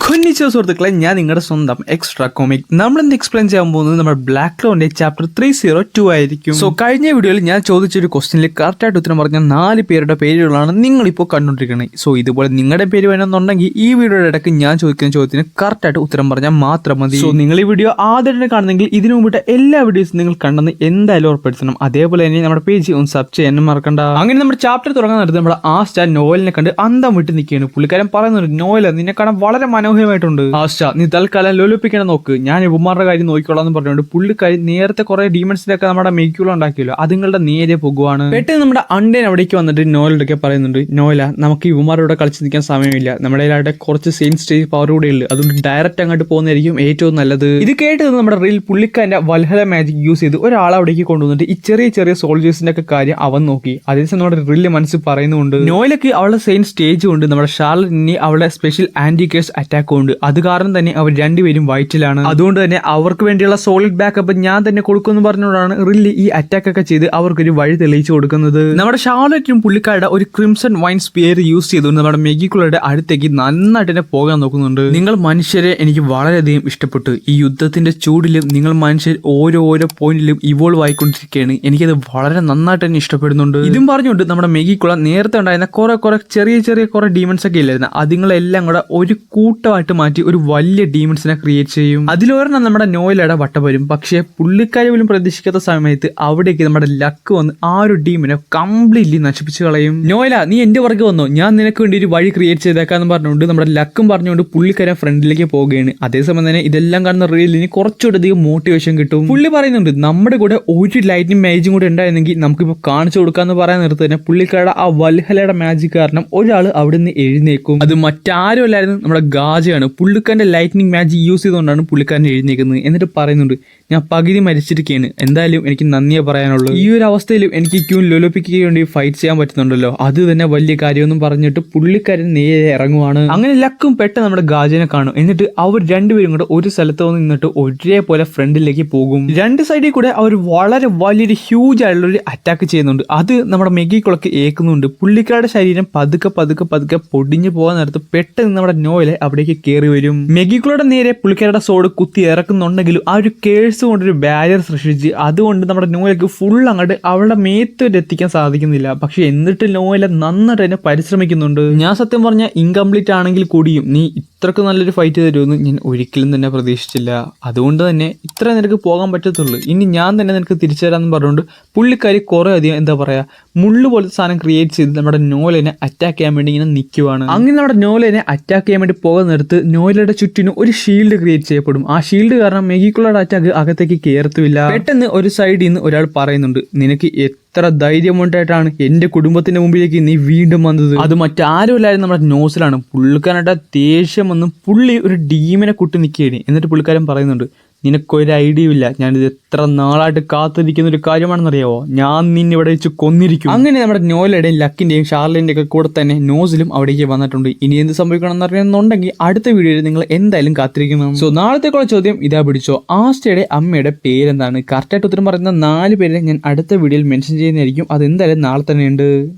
കൊന്നിച്ചോ സുഹൃത്തുക്കളെ, ഞാൻ നിങ്ങളുടെ സ്വന്തം എക്സ്ട്രാ കോമിക്. നമ്മളിന്ന് എക്സ്പ്ലെയിൻ ചെയ്യാൻ പോകുന്നത് നമ്മുടെ ബ്ലാക്ക് ലോന്റെ ചാപ്റ്റർ 302 ആയിരിക്കും. സോ കഴിഞ്ഞ വീഡിയോയിൽ ഞാൻ ചോദിച്ചൊരു ക്വസ്റ്റ്യനിൽ കറക്റ്റായിട്ട് ഉത്തരം പറഞ്ഞ 4 പേരുടെ പേരുകളാണ് നിങ്ങളിപ്പോൾ കണ്ടുകൊണ്ടിരിക്കുന്നത്. സോ ഇതുപോലെ നിങ്ങളുടെ പേര് വേണമെന്നുണ്ടെങ്കിൽ ഈ വീഡിയോയുടെ ഇടയ്ക്ക് ഞാൻ ചോദിക്കുന്ന ചോദ്യത്തിന് കറക്റ്റായിട്ട് ഉത്തരം പറഞ്ഞാൽ മാത്രം മതി. സോ നിങ്ങൾ ഈ വീഡിയോ ആദ്യമായിട്ട് കാണുന്നെങ്കിൽ ഇതിനു മുമ്പിട്ട് എല്ലാ വീഡിയോസും നിങ്ങൾ കണ്ടെന്ന് എന്തായാലും ഉറപ്പെടുത്തണം. അതേപോലെ തന്നെ നമ്മുടെ പേജ് ഒന്ന് സബ് ചെയ്യാനും മറക്കണ്ട. അങ്ങനെ നമ്മുടെ ചാപ്റ്റർ തുടങ്ങാൻ നേരത്തെ നമ്മുടെ ആസ്റ്റ നോവലിനെ കണ്ട് അന്തം വിട്ട് നിൽക്കുകയാണ്. പുള്ളിക്കാരൻ പറയുന്നുണ്ട്, നോവൽ നിന്നെ കാണാൻ വളരെ മനോഹരമായിട്ടുണ്ട്. ആസ്റ്റ, നീ തൽക്കാലം ലോലിപ്പിക്കണം നോക്ക്, ഞാൻ ഇവന്മാരുടെ കാര്യം നോക്കിക്കോളാം എന്ന് പറഞ്ഞുകൊണ്ട് പുള്ളിക്കാരി നേരത്തെ കുറെ ഡീമൻസിന്റെ ഒക്കെ നമ്മുടെ മെയ്ക്കുള്ള ഉണ്ടാക്കിയല്ലോ, അതുങ്ങളുടെ നേരെ പോകുവാണ്. പെട്ടെന്ന് നമ്മുടെ അണ്ടൻ അവിടേക്ക് വന്നിട്ട് നോവലൊക്കെ പറയുന്നുണ്ട്, നോവല നമുക്ക് ഇവന്മാരോടെ കളിച്ച് നിൽക്കാൻ സമയമില്ല, നമ്മുടെ അവിടെ കുറച്ച് സെയിം സ്റ്റേജ് പവർ കൂടെ ഉള്ളു, അതുകൊണ്ട് ഡയറക്റ്റ് അങ്ങോട്ട് പോകുന്നതായിരിക്കും ഏറ്റവും നല്ലത്. ഇത് കേട്ടത് നമ്മുടെ റീൽ പുള്ളിക്കാരന്റെ വൽഹല മാജിക് യൂസ് ചെയ്ത് ഒരാളെ അവിടേക്ക് കൊണ്ടുവന്നിട്ട് ഈ ചെറിയ ചെറിയ സോൾജേഴ്സിന്റെ ഒക്കെ കാര്യം അവൻ നോക്കി. അതേസമയം നമ്മുടെ റീലിന്റെ മനസ്സിൽ പറയുന്നുണ്ട്, നോവലക്ക് അവളുടെ സെയിം സ്റ്റേജ് കൊണ്ട് നമ്മുടെ ഷാർലറ്റിന് അവളുടെ സ്പെഷ്യൽ ആന്റി കേസ് അറ്റാക്ക് ഉണ്ട്, അത് കാരണം തന്നെ അവർ രണ്ടുപേരും വൈറ്റിലാണ്, അതുകൊണ്ട് തന്നെ അവർക്ക് വേണ്ടിയുള്ള സോളിഡ് ബാക്കപ്പ് ഞാൻ തന്നെ കൊടുക്കുമെന്ന് പറഞ്ഞുകൊണ്ടാണ് റില്ലി ഈ അറ്റാക്ക് ഒക്കെ ചെയ്ത് അവർക്കൊരു വഴി തെളിയിച്ചു കൊടുക്കുന്നത്. നമ്മുടെ ഷാർലറ്റും പുള്ളിക്കാരുടെ ഒരു ക്രിംസൺ വൈൻ സ്പിയർ യൂസ് ചെയ്തുകൊണ്ട് നമ്മുടെ മെഗിക്കുളയുടെ അടുത്തേക്ക് നന്നായിട്ട് തന്നെ പോകാൻ നോക്കുന്നുണ്ട്. നിങ്ങൾ മനുഷ്യരെ എനിക്ക് വളരെയധികം ഇഷ്ടപ്പെട്ടു, ഈ യുദ്ധത്തിന്റെ ചൂടിലും നിങ്ങൾ മനുഷ്യർ ഓരോ പോയിന്റിലും ഇവോൾവ് ആയിക്കൊണ്ടിരിക്കുകയാണ്, എനിക്കത് വളരെ നന്നായിട്ട് തന്നെ ഇഷ്ടപ്പെടുന്നുണ്ട്. ഇതും പറഞ്ഞുകൊണ്ട് നമ്മുടെ മെഗിക്കുള നേരത്തെ ഉണ്ടായിരുന്ന കുറെ ചെറിയ കുറെ ഡീമൻസ് ഒക്കെ ഇല്ലായിരുന്നു, അതുങ്ങളെല്ലാം കൂടെ ഒരു കൂട്ടമായിട്ട് മാറ്റി ഒരു വലിയ ഡീമൻസിനെ ക്രിയേറ്റ് ചെയ്യും. അതിലൊരെണ്ണം നമ്മുടെ നോയിലയുടെ വട്ട വരും. പക്ഷേ പുള്ളിക്കാരി പോലും പ്രതീക്ഷിക്കാത്ത സമയത്ത് അവിടേക്ക് നമ്മുടെ ലക്ക് വന്ന് ആ ഒരു ഡീമിനെ കംപ്ലീറ്റ്ലി നശിപ്പിച്ചു കളയും. നോയില, നീ എന്റെ പുറകെ വന്നോ, ഞാൻ നിനക്ക് വേണ്ടി ഒരു വഴി ക്രിയേറ്റ് ചെയ്തേക്കാന്ന് പറഞ്ഞുകൊണ്ട് നമ്മുടെ ലക്കും പറഞ്ഞുകൊണ്ട് പുള്ളിക്കാരൻ ഫ്രണ്ടിലേക്ക് പോവുകയാണ്. അതേസമയം തന്നെ ഇതെല്ലാം കാണുന്ന റീലിന് കുറച്ചുകൂടധികം മോട്ടിവേഷൻ കിട്ടും. പുള്ളി പറയുന്നുണ്ട്, നമ്മുടെ കൂടെ ഒരു ലൈറ്റിംഗ് മാജിക്കും കൂടെ ഉണ്ടായിരുന്നെങ്കിൽ നമുക്കിപ്പോൾ കാണിച്ചു കൊടുക്കാന്ന് പറയാൻ നിർത്തി തന്നെ പുള്ളിക്കാരുടെ ആ വൽഹലയുടെ മാജിക് കാരണം ഒരാൾ അവിടെ നിന്ന് എഴുന്നേക്കും. അത് മറ്റാരും അല്ലായിരുന്നു, നമ്മുടെ ഗാജയാണ്. പുള്ളിക്കാരന്റെ ലൈറ്റ്നിങ് മാജിക് യൂസ് ചെയ്തുകൊണ്ടാണ് പുള്ളിക്കാരൻ എഴുന്നേക്കുന്നത്. എന്നിട്ട് പറയുന്നുണ്ട്, ഞാൻ പകുതി മരിച്ചിരിക്കുകയാണ്, എന്തായാലും എനിക്ക് നന്ദിയെ പറയാനുള്ളൂ, ഈ ഒരു അവസ്ഥയിലും എനിക്ക് ക്യൂൻ ലൊലോപ്പിക്ക് വേണ്ടി ഫൈറ്റ് ചെയ്യാൻ പറ്റുന്നുണ്ടല്ലോ, അത് തന്നെ വലിയ കാര്യമൊന്നും പറഞ്ഞിട്ട് പുള്ളിക്കാരൻ നേരെ ഇറങ്ങുവാണ്. അങ്ങനെ ലക്കും പെട്ടെന്ന് നമ്മുടെ ഗാജനെ കാണും. എന്നിട്ട് അവർ രണ്ടുപേരും കൂടെ ഒരു സ്ഥലത്ത് വന്ന് നിന്നിട്ട് ഒരേപോലെ ഫ്രണ്ടിലേക്ക് പോകും. രണ്ട് സൈഡിൽ കൂടെ അവർ വളരെ വലിയൊരു ഹ്യൂജ് ആയിട്ടുള്ള ഒരു അറ്റാക്ക് ചെയ്യുന്നുണ്ട്. അത് നമ്മുടെ മെഗിക്കുളക്ക് ഏൽക്കുന്നുണ്ട്. പുള്ളിക്കാരുടെ ശരീരം പതുക്കെ പൊടിഞ്ഞു പോകാൻ നേരത്ത് പെട്ടെന്ന് നമ്മുടെ നോയിലെ അവിടേക്ക് കയറി വരും. മെഗിക്കുളുടെ നേരെ പുള്ളിക്കാരുടെ സോഡ് കുത്തി ഇറക്കുന്നുണ്ടെങ്കിലും ആ ഒരു കേഴ്സ് കൊണ്ടൊരു ബാരിയർ സൃഷ്ടിച്ച് അതുകൊണ്ട് നമ്മുടെ നോയിലേക്ക് ഫുൾ അങ്ങോട്ട് അവളുടെ മേത്തോട്ട് എത്തിക്കാൻ സാധിക്കുന്നില്ല. പക്ഷെ എന്നിട്ട് നോയില നന്നായിട്ട് തന്നെ പരിശ്രമിക്കുന്നുണ്ട്. ഞാൻ സത്യം പറഞ്ഞാൽ ഇൻകംപ്ലീറ്റ് ആണെങ്കിൽ കൂടിയും നീ ഇത്രക്ക് നല്ലൊരു ഫൈറ്റ് തരുമെന്ന് ഞാൻ ഒരിക്കലും തന്നെ പ്രതീക്ഷിച്ചില്ല, അതുകൊണ്ട് തന്നെ ഇത്ര നിനക്ക് പോകാൻ പറ്റത്തുള്ളൂ, ഇനി ഞാൻ തന്നെ നിനക്ക് തിരിച്ചു തരാമെന്ന് പറഞ്ഞുകൊണ്ട് പുള്ളിക്കാരി കുറെ അധികം എന്താ പറയാ മുള്ളു പോലത്തെ സാധനം ക്രിയേറ്റ് ചെയ്ത് നമ്മുടെ നോയിലിനെ അറ്റാക്ക് ചെയ്യാൻ വേണ്ടി ഇങ്ങനെ നിൽക്കുവാണ്. അങ്ങനെ നമ്മുടെ നോയിലിനെ അറ്റാക്ക് ചെയ്യാൻ വേണ്ടി പോകുന്ന നേരത്ത് നോയിലയുടെ ചുറ്റിനും ഒരു ഷീൽഡ് ക്രിയേറ്റ് ചെയ്യപ്പെടും. ആ ഷീൽഡ് കാരണം മെഗിക്കുളയുടെ അറ്റാക്ക് അകത്തേക്ക് കയറത്തുമില്ല. പെട്ടെന്ന് ഒരു സൈഡിൽ നിന്ന് ഒരാൾ പറയുന്നുണ്ട്, നിനക്ക് എത്ര ധൈര്യമുണ്ടായിട്ടാണ് എന്റെ കുടുംബത്തിന്റെ മുമ്പിലേക്ക് നീ വീണ്ടും വന്നത്, അത് മറ്റാരുമില്ലായിരുന്നു നമ്മുടെ നോസിലാണ്. പുള്ളിക്കാരുടെ ദേഷ്യം വന്നും പുള്ളി ഒരു ഡീമിനെ കുട്ടി നിൽക്കുകയാണ്. എന്നിട്ട് പുള്ളിക്കാരൻ പറയുന്നുണ്ട്, നിനക്കൊരു ഐഡിയ ഇല്ല, ഞാനിത് എത്ര നാളായിട്ട് കാത്തിരിക്കുന്ന ഒരു കാര്യമാണെന്നറിയാവോ, ഞാൻ നിന്നിവിടെ വെച്ച് കൊന്നിരിക്കും. അങ്ങനെ നമ്മുടെ നോയിലയുടെയും ലക്കിന്റെയും ഷാർലിന്റെയും ഒക്കെ കൂടെ തന്നെ നോസിലും അവിടേക്ക് വന്നിട്ടുണ്ട്. ഇനി എന്ത് സംഭവിക്കണം എന്നറിയണമെന്നുണ്ടെങ്കിൽ അടുത്ത വീഡിയോയിൽ നിങ്ങൾ എന്തായാലും കാത്തിരിക്കണം. സോ നാളത്തേക്കുള്ള ചോദ്യം ഇതാ പിടിച്ചോ, ആസ്റ്റയുടെ അമ്മയുടെ പേരെന്താണ്? കറക്റ്റായിട്ട് ഉത്തരം പറയുന്ന 4 പേരെ ഞാൻ അടുത്ത വീഡിയോയിൽ മെൻഷൻ ചെയ്യുന്നതായിരിക്കും. അതെന്തായാലും നാളെ തന്നെ ഉണ്ട്.